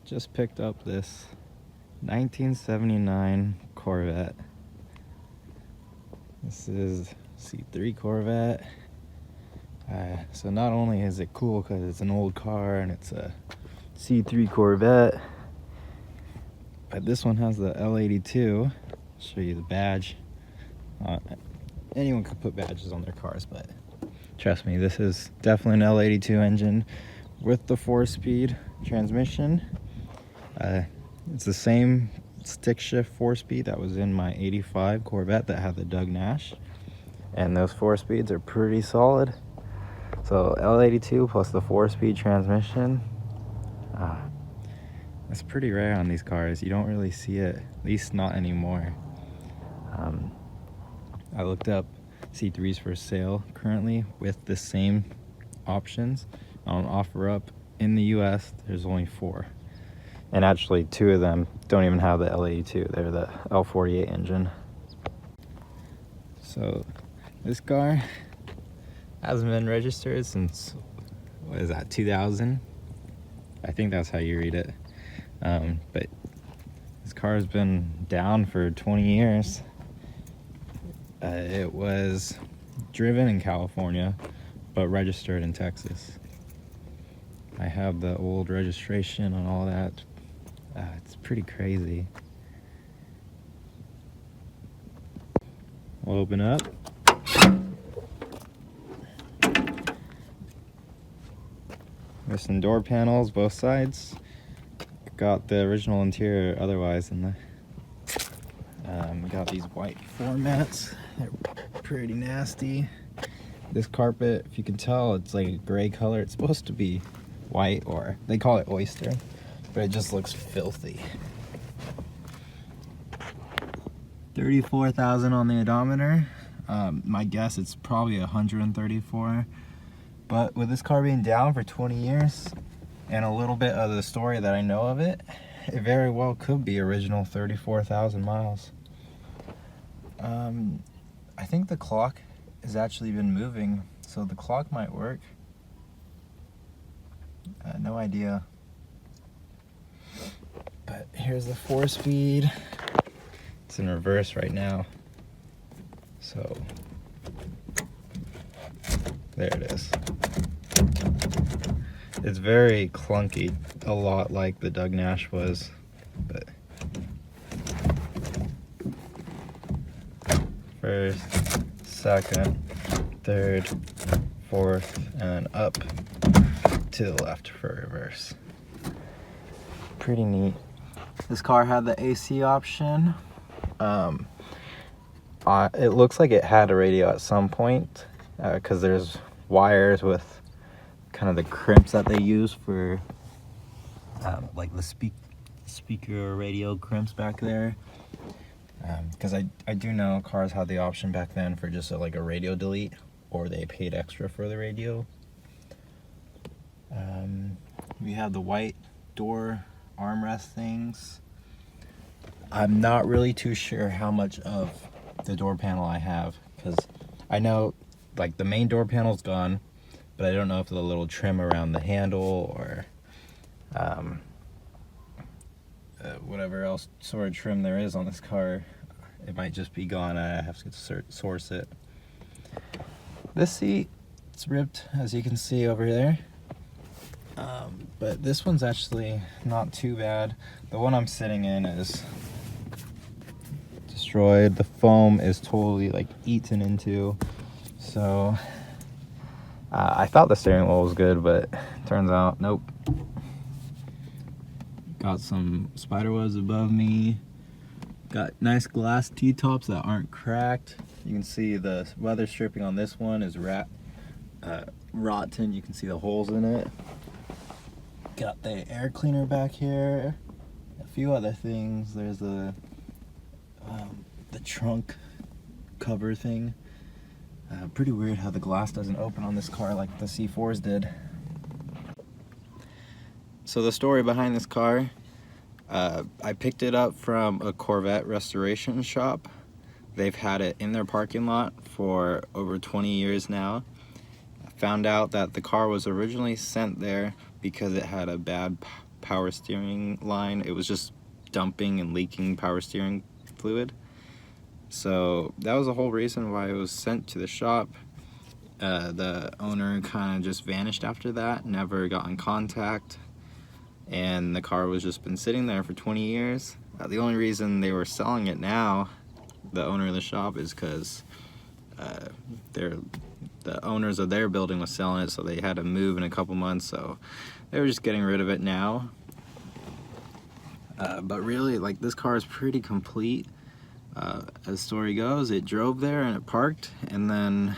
Just picked up this 1979 Corvette. This is C3 Corvette. So not only is it cool because it's an old car and it's a C3 Corvette, but this one has the L82. I'll show you the badge. Anyone could put badges on their cars, but trust me, this is definitely an L82 engine with the 4-speed transmission. It's the same stick shift 4-speed that was in my 85 Corvette that had the Doug Nash, and those 4-speeds are pretty solid. So L82 plus the 4-speed transmission, that's pretty rare on these cars. You don't really see it, at least not anymore. I looked up C3s for sale currently with the same options on OfferUp. In the US, there's only 4. And actually 2 of them don't even have the L82, they're the L48 engine. So this car hasn't been registered since, what is that, 2000? I think that's how you read it. But this car has been down for 20 years. It was driven in California, but registered in Texas. I have the old registration and all that. It's pretty crazy. We'll open up. There's some door panels, both sides. Got the original interior otherwise in the got these white floor mats. They're pretty nasty. This carpet, if you can tell, it's like a gray color. It's supposed to be white, or they call it oyster, but it just looks filthy. 34,000 on the odometer. My guess it's probably 134. But with this car being down for 20 years and a little bit of the story that I know of it, it very well could be original 34,000 miles. I think the clock has actually been moving, so the clock might work. No idea. But here's the 4-speed. It's in reverse right now. So there it is. It's very clunky, a lot like the Doug Nash was, but first, second, third, fourth, and then up to the left for reverse. Pretty neat. This car had the AC option. It looks like it had a radio at some point, because there's wires with kind of the crimps that they use for like the speaker radio crimps back there. Because I do know cars had the option back then for just like a radio delete, or they paid extra for the radio. We have the white door armrest things. I'm not really too sure how much of the door panel I have, because I know like the main door panel's gone, but I don't know if the little trim around the handle or whatever else sort of trim there is on this car, it might just be gone. I have to source it. This seat, it's ripped, as you can see over there. But this one's actually not too bad. The one I'm sitting in is destroyed. The foam is totally like eaten into. So I thought the steering wheel was good, but turns out nope. Got some spider webs above me. Got nice glass T-tops that aren't cracked. You can see the weather stripping on this one is rotten. You can see the holes in it. Got the air cleaner back here. A few other things. There's the trunk cover thing. Pretty weird how the glass doesn't open on this car like the C4s did. So the story behind this car, I picked it up from a Corvette restoration shop. They've had it in their parking lot for over 20 years now. I found out that the car was originally sent there because it had a bad power steering line. It was just dumping and leaking power steering fluid. So that was the whole reason why it was sent to the shop. The owner kind of just vanished after that, never got in contact, and the car was just been sitting there for 20 years. The only reason they were selling it now, the owner of the shop, is because the owners of their building was selling it, so they had to move in a couple months, so they were just getting rid of it now. But really, like, this car is pretty complete. As the story goes, it drove there and it parked, and then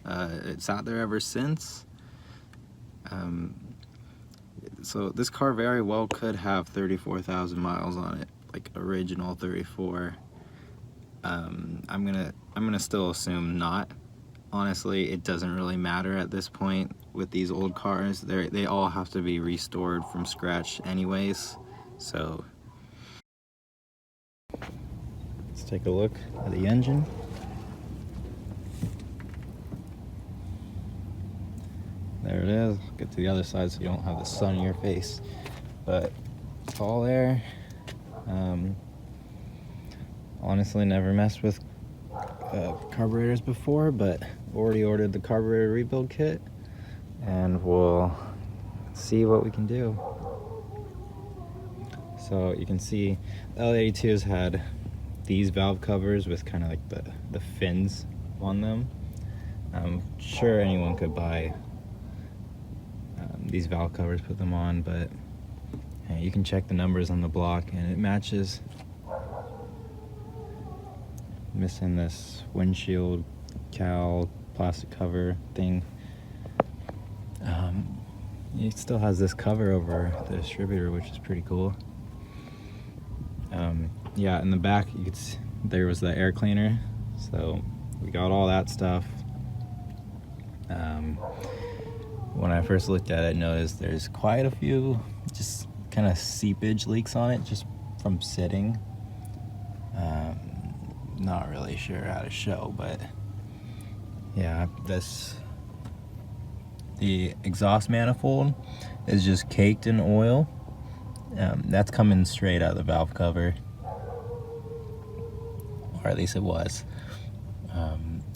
it sat there ever since. So this car very well could have 34,000 miles on it, like original 34. I'm gonna still assume not. Honestly, it doesn't really matter at this point with these old cars. They all have to be restored from scratch anyways. So let's take a look at the engine. There it is. Get to the other side so you don't have the sun in your face. But it's all there. Honestly, never messed with carburetors before, but already ordered the carburetor rebuild kit, and we'll see what we can do. So you can see the L82s had these valve covers with kind of like the fins on them. I'm sure anyone could buy these valve covers, put them on, but you can check the numbers on the block and it matches. Missing this windshield cowl plastic cover thing. It still has this cover over the distributor, which is pretty cool. Yeah, in the back you could see there was the air cleaner, so we got all that stuff. When I first looked at it, I noticed there's quite a few just kind of seepage leaks on it just from sitting. Not really sure how to show, but yeah, the exhaust manifold is just caked in oil. That's coming straight out of the valve cover, or at least it was.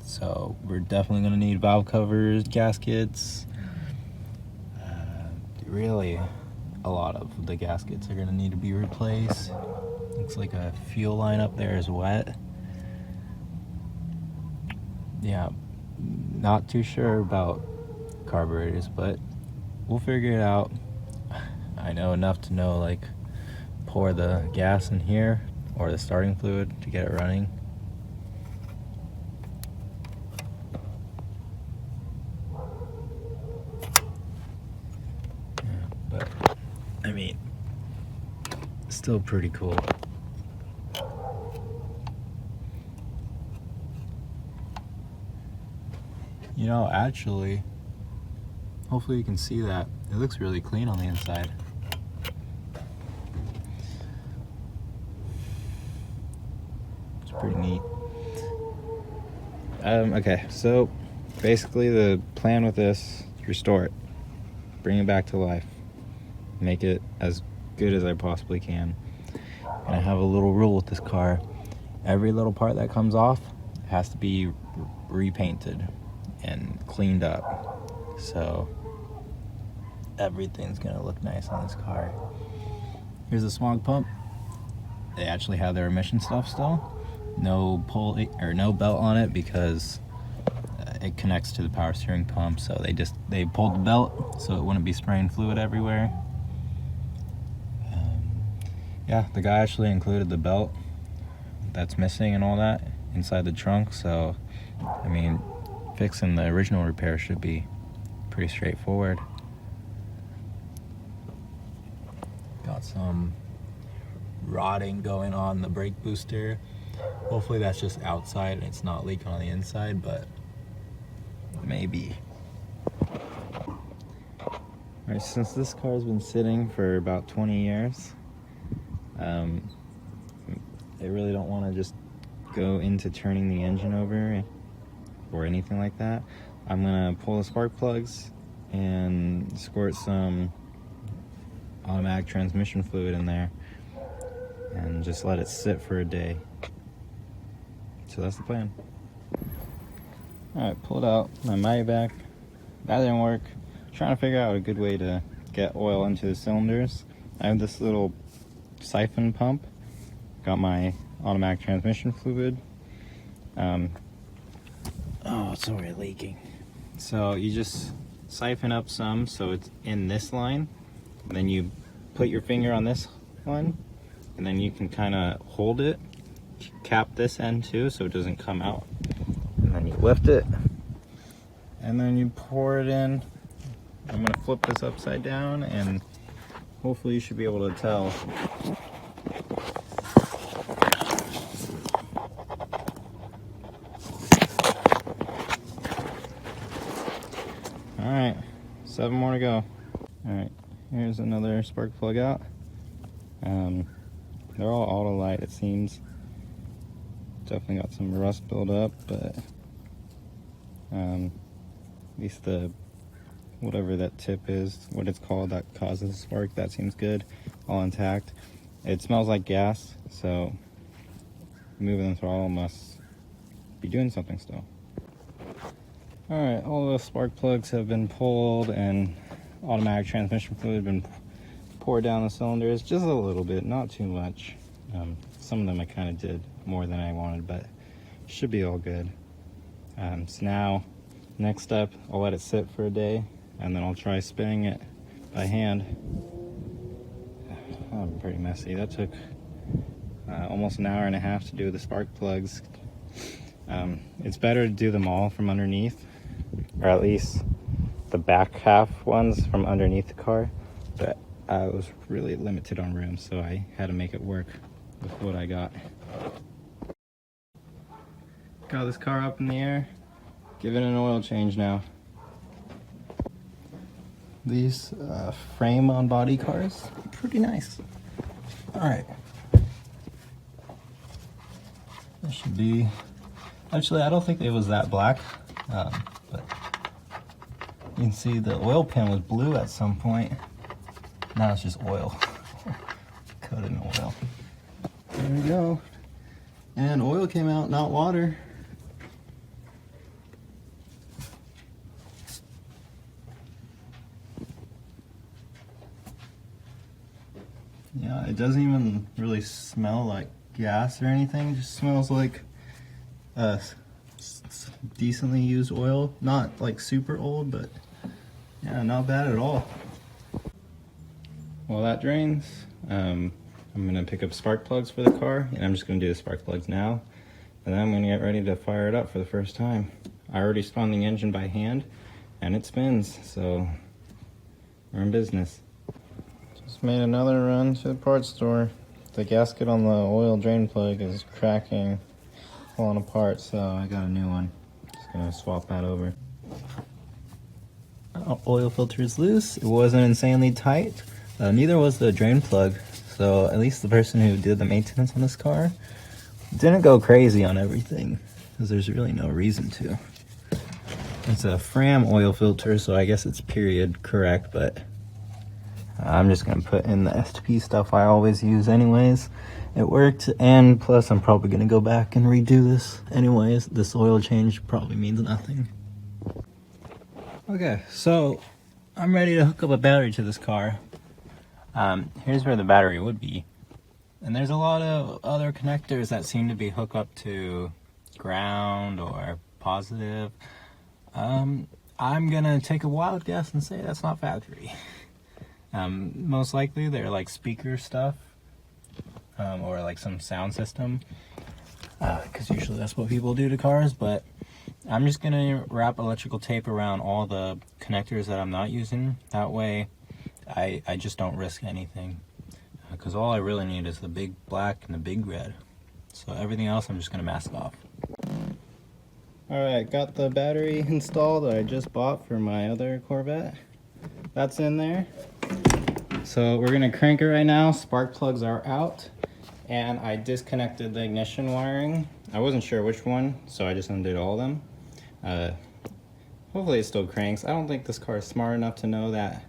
So we're definitely going to need valve covers, gaskets. Really, a lot of the gaskets are going to need to be replaced. Looks like a fuel line up there is wet. Yeah, not too sure about carburetors, but we'll figure it out. I know enough to know, like, pour the gas in here or the starting fluid to get it running. Yeah, but I mean, still pretty cool. You know, actually, hopefully you can see that. It looks really clean on the inside. It's pretty neat. Okay, so basically the plan with this, restore it. Bring it back to life. Make it as good as I possibly can. And I have a little rule with this car. Every little part that comes off has to be repainted and cleaned up, so everything's gonna look nice on this car. Here's the smog pump. They actually have their emission stuff still. No pulley or no belt on it because it connects to the power steering pump, so they pulled the belt so it wouldn't be spraying fluid everywhere. Yeah, the guy actually included the belt that's missing and all that inside the trunk, so I mean, fixing the original repair should be pretty straightforward. Got some rotting going on the brake booster. Hopefully that's just outside and it's not leaking on the inside, but maybe. Alright, since this car's been sitting for about 20 years, I really don't want to just go into turning the engine over or anything like that. I'm gonna pull the spark plugs and squirt some automatic transmission fluid in there and just let it sit for a day. So that's the plan. Alright, pulled out my Maybach. That didn't work. Trying to figure out a good way to get oil into the cylinders. I have this little siphon pump. Got my automatic transmission fluid. Oh, it's already leaking. So you just siphon up some so it's in this line. Then you put your finger on this one, and then you can kind of hold it, cap this end too so it doesn't come out. And then you lift it, and then you pour it in. I'm gonna flip this upside down, and hopefully you should be able to tell. Alright, 7 more to go. Alright, here's another spark plug out. They're all auto light, it seems. Definitely got some rust build up, but at least the whatever that tip is, what it's called, that causes the spark, that seems good, all intact. It smells like gas, so moving the throttle must be doing something still. Alright, all the spark plugs have been pulled and automatic transmission fluid been poured down the cylinders, just a little bit, not too much. Some of them I kind of did more than I wanted, but should be all good. So now, next step, I'll let it sit for a day, and then I'll try spinning it by hand. Oh, pretty messy. That took almost an hour and a half to do the spark plugs. It's better to do them all from underneath, or at least the back half ones from underneath the car, but I was really limited on room, so I had to make it work with what I got. Got this car up in the air, give it an oil change now. These frame on body cars, pretty nice. Alright. That should be, actually I don't think it was that black, but you can see the oil pan was blue at some point. Now it's just oil, coated in oil. There we go. And oil came out, not water. Yeah, it doesn't even really smell like gas or anything. It just smells like decently used oil. Not like super old, but yeah, not bad at all. While that drains, I'm gonna pick up spark plugs for the car, and I'm just gonna do the spark plugs now. And then I'm gonna get ready to fire it up for the first time. I already spun the engine by hand, and it spins, so we're in business. Just made another run to the parts store. The gasket on the oil drain plug is cracking, falling apart, so I got a new one. Just gonna swap that over. Oil filter is loose. It wasn't insanely tight. Neither was the drain plug. So at least the person who did the maintenance on this car didn't go crazy on everything, because there's really no reason to. It's a Fram oil filter, so I guess it's period correct, but I'm just gonna put in the STP stuff I always use anyways. It worked, and plus I'm probably gonna go back and redo this anyways. This oil change probably means nothing. Okay, so I'm ready to hook up a battery to this car. Here's where the battery would be. And there's a lot of other connectors that seem to be hooked up to ground or positive. I'm gonna take a wild guess and say that's not factory. Most likely they're like speaker stuff, or like some sound system, because usually that's what people do to cars, but I'm just gonna wrap electrical tape around all the connectors that I'm not using. That way I just don't risk anything, because all I really need is the big black and the big red. So everything else I'm just gonna mask off. Alright, got the battery installed that I just bought for my other Corvette. That's in there. So we're gonna crank it right now. Spark plugs are out, and I disconnected the ignition wiring. I wasn't sure which one, so I just undid all of them. Hopefully it still cranks. I don't think this car is smart enough to know that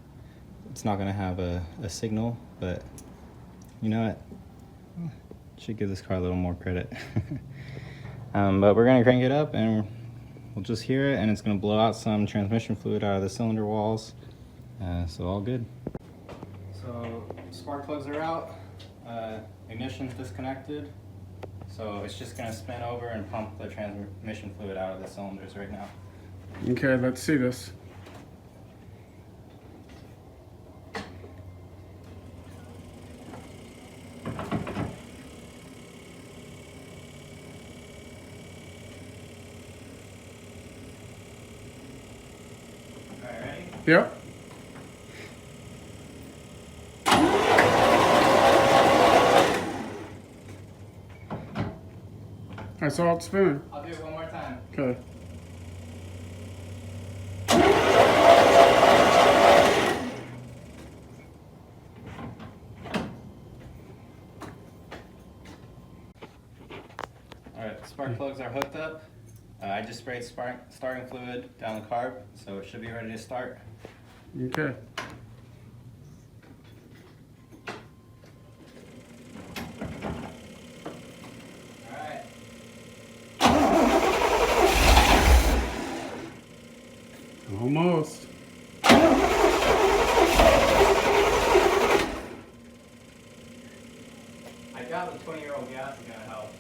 it's not gonna have a signal, but you know what? Should give this car a little more credit. But we're gonna crank it up and we'll just hear it, and it's gonna blow out some transmission fluid out of the cylinder walls. So all good. So spark plugs are out, ignition's disconnected. So it's just gonna spin over and pump the transmission fluid out of the cylinders right now. Okay, let's see this. Alright, ready? Yep. I saw it spinning. I'll do it one more time. Okay. Alright, spark plugs are hooked up. I just sprayed starting fluid down the carb, so it should be ready to start. Okay. Alright. Almost. I doubt the 20-year-old gas is gonna help.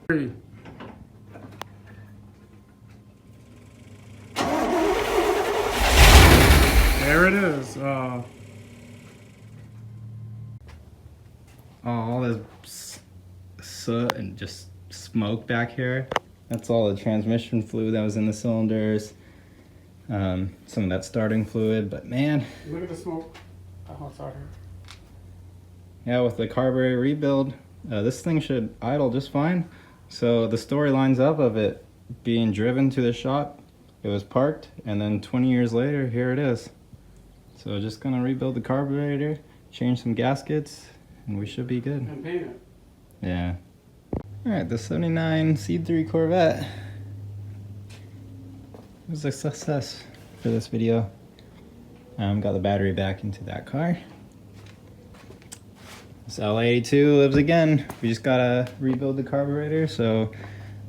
Three. There it is. All this soot and just smoke back here. That's all the transmission fluid that was in the cylinders. Some of that starting fluid, but man. Look at the smoke. Oh, it's out here. Yeah, with the carburetor rebuild, this thing should idle just fine. So the story lines up of it being driven to the shop. It was parked, and then 20 years later, here it is. So just gonna rebuild the carburetor, change some gaskets, and we should be good. And paint it. Yeah. Alright, the 79 C3 Corvette was a success for this video. Got the battery back into that car. This L82 lives again. We just gotta rebuild the carburetor, so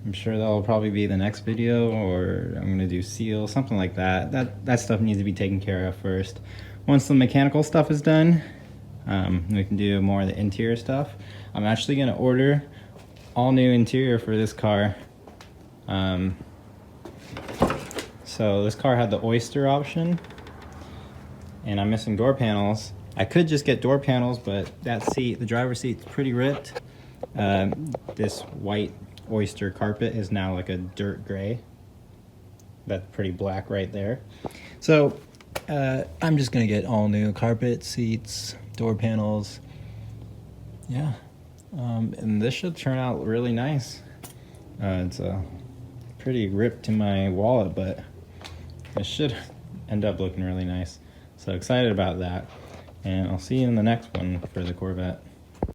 I'm sure that'll probably be the next video, or I'm gonna do seal, something like that. That stuff needs to be taken care of first. Once the mechanical stuff is done, we can do more of the interior stuff. I'm actually gonna order all new interior for this car. So this car had the Oyster option, and I'm missing door panels. I could just get door panels, but that seat, the driver's seat's pretty ripped. This white Oyster carpet is now like a dirt gray. That's pretty black right there. So I'm just gonna get all new carpet, seats, door panels. Yeah, and this should turn out really nice. It's pretty ripped to my wallet, but it should end up looking really nice. So excited about that. And I'll see you in the next one for the Corvette.